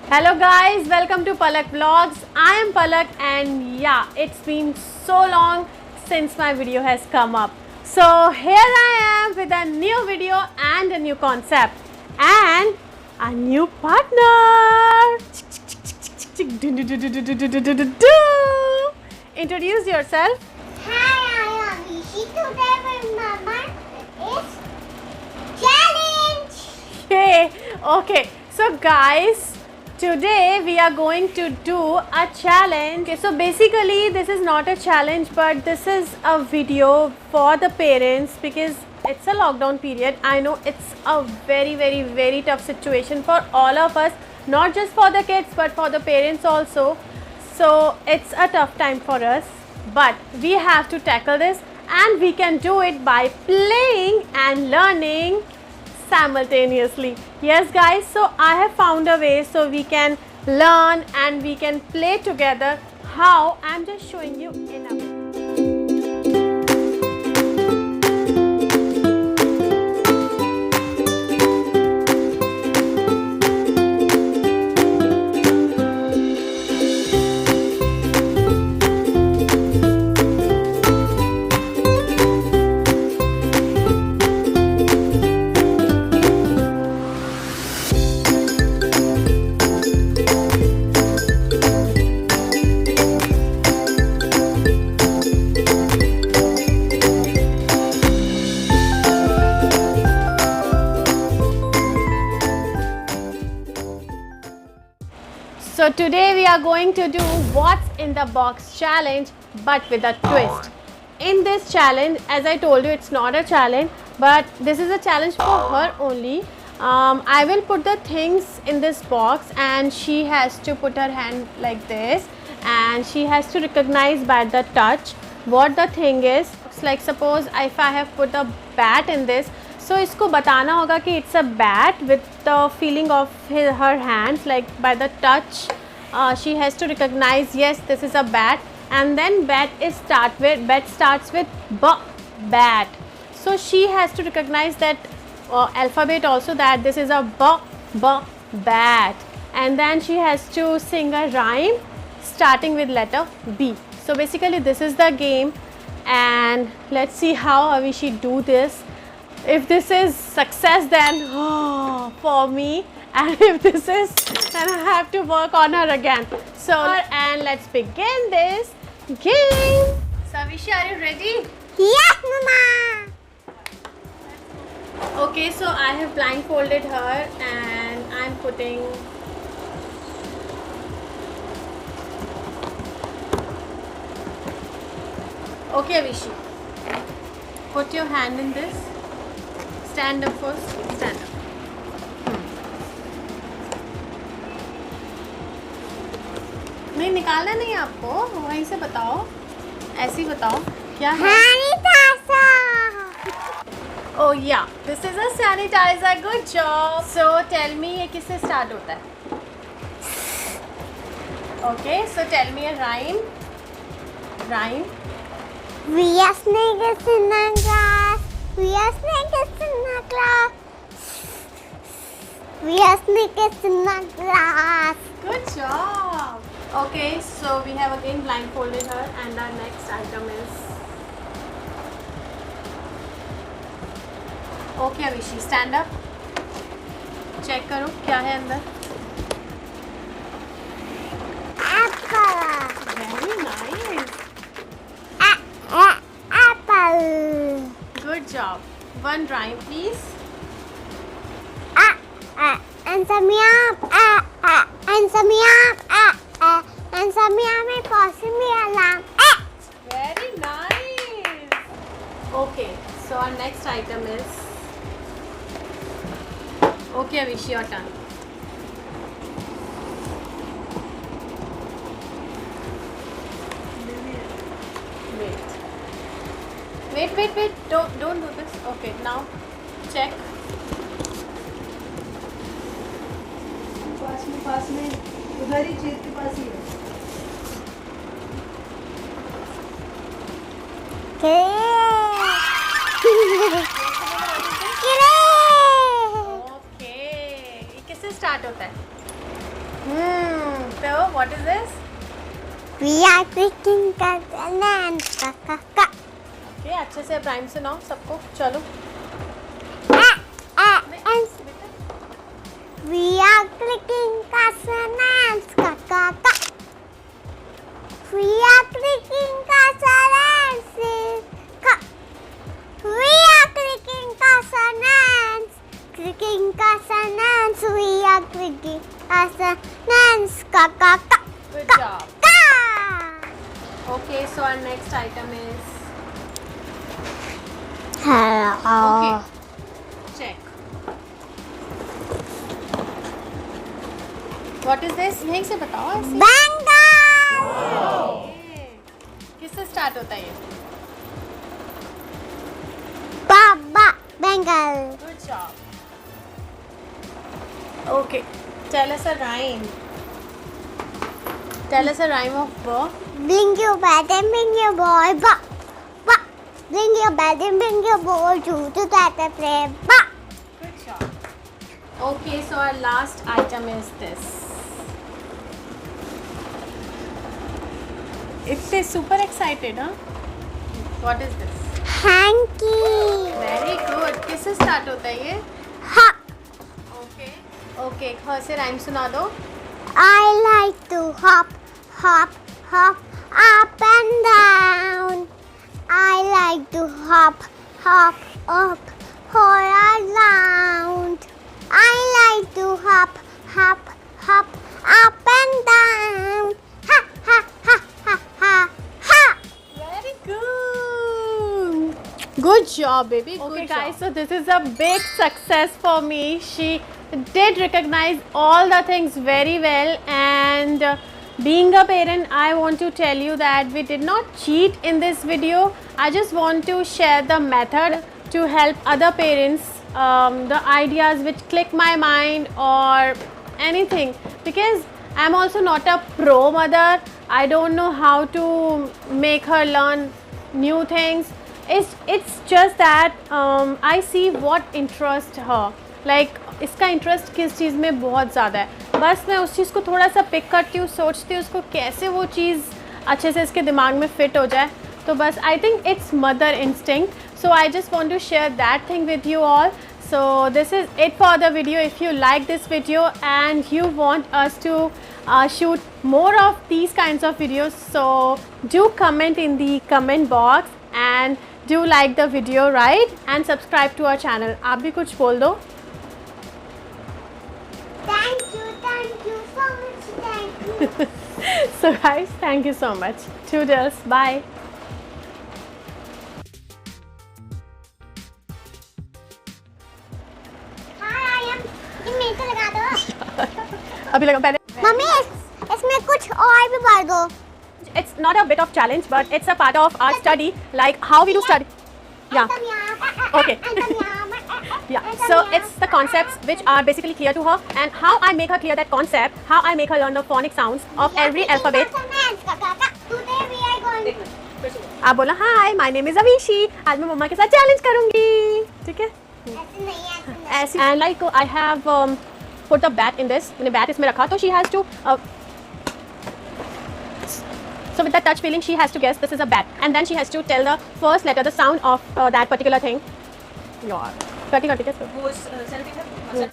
Hello guys, welcome to Palak Vlogs. I am Palak and yeah, it's been so long since my video has come up. So here I am with a new video and a new concept and a new partner. Introduce yourself. Hi, I am Rishi. Today my mama is challenge. Hey, okay. So guys, today we are going to do a challenge. Okay, so basically this is not a challenge but this is a video for the parents because it's a lockdown period. I know it's a very tough situation for all of us, not just for the kids but for the parents also. So it's a tough time for us, but we have to tackle this and we can do it by playing and learning simultaneously. Yes guys, so I have found a way so we can learn and we can play together. How? I'm just showing you in a way. So today we are going to do what's in the box challenge but with a twist. In this challenge, as I told you, it's not a challenge but this is a challenge for her only. I will put the things in this box and she has to put her hand like this and she has to recognize by the touch what the thing is. Like suppose if I have put a bat in this, so इसको बताना होगा कि it's a bat with the feeling of her hands, like by the touch she has to recognize yes this is a bat, and then bat starts with b, bat. So she has to recognize that alphabet also, that this is a b, bat, and then she has to sing a rhyme starting with letter B. So basically this is the game and let's see how Avishi do this. If this is success then for me, and if this is, then I have to work on her again. So and let's begin this game. So Avishi, are you ready? Yes, mama. Okay, so I have blindfolded her and I'm putting okay Avishi, put your hand in this. Stand up first, stand up. नहीं निकालना नहीं आपको, वहीं से बताओ, ऐसे ही बताओ क्या है. Oh yeah, this is a sanitizer. Good job. So tell me ये किससे start होता है? Okay, so tell me a rhyme. Rhyme. We are snakes in the grass. We are snakes in the grass. We are snakes in the grass. Good job. Okay, so we have again blindfolded her and our next item is. Okay Avishi, stand up. Check करो क्या है अंदर. Apple. Very nice. Apple. Good job. One rhyme please. Answer me up. Answer me up. Answer me up. May possible me alarm. Very nice. Okay, so our next item is. Okay Avishi, your turn. Wait. Don't do this. Okay, now check. पास में उधर ही चीज के पास ही है. Okay, ये किससे start होता है? So what is this? We are clicking consonants. Ka ka ka. Okay, अच्छे से प्राइम सुनाओ सबको. चलो. And we are clicking consonants. Ka ka ka. We are clicking consonants. Ka. We are clicking consonants. Clicking consonants. We are clicking consonants. Ka ka ka. Good Ka. job. Ka. Okay, so our next item is. Hello. Okay. Check. What is this? यहीं से बताओ ऐसे. Bengal. Okay. किससे start होता है ये? Baba. Bengal. Good job. Okay. Tell us a rhyme. Tell us a rhyme of ba. Bring your bed and bring your boy. Ba. Ba. Bring your bed and bring your boy to that play. Ba. Good job. Okay, so our last item is this. It's super excited, huh? What is this? Hanky. Very good. किससे start होता है ये? Ha. Okay. Okay. ख से rhyme सुना दो. I like to hop, hop, hop up and down. I like to hop, hop, up, all around. I like to hop, hop, hop up and down. Ha, ha, ha, ha, ha, ha. Very good. Good job, baby. Okay, guys. So this is a big success for me. She did recognize all the things very well, and being a parent, I want to tell you that we did not cheat in this video. I just want to share the method to help other parents, the ideas which click my mind or anything, because I'm also not a pro mother. I don't know how to make her learn new things. It's just that I see what interests her. Like इसका interest किस चीज़ में बहुत ज़्यादा है, बस मैं उस चीज़ को थोड़ा सा पिक करती हूँ, सोचती हूँ उसको कैसे वो चीज़ अच्छे से इसके दिमाग में फिट हो जाए. तो बस I think it's mother instinct. So I just want to share that thing with you all. So this is it for the video. If you like this video and you want us to shoot more of these kinds of videos, so do comment in the comment box and do like the video, right? And subscribe to our channel. आप भी कुछ बोल दो. Thank you so much, thank you. So guys, thank you so much. Toodles, bye. Hi, I am. ये मेरे को लगा दो. अभी लगा पहले. मम्मी इसमें कुछ और भी भर दो. It's not a bit of challenge, but it's a part of our study, like how we do study. Yeah. Okay. Yeah. So it's the concepts which are basically clear to her, and how I make her clear that concept, how I make her learn the phonic sounds of every alphabet. Today we are going. आप बोला हाय, my name is Avishi. आज मैं मम्मा के साथ challenge करूँगी, ठीक है? ऐसे नहीं ऐसे नहीं. ऐसे. And like I have put the bat in this. मैंने bat इसमें रखा, तो she has to. So with that touch feeling, she has to guess this is a bat, and then she has to tell the first letter, the sound of that particular thing. Yeah. Practical, ठीक है? वो selfie है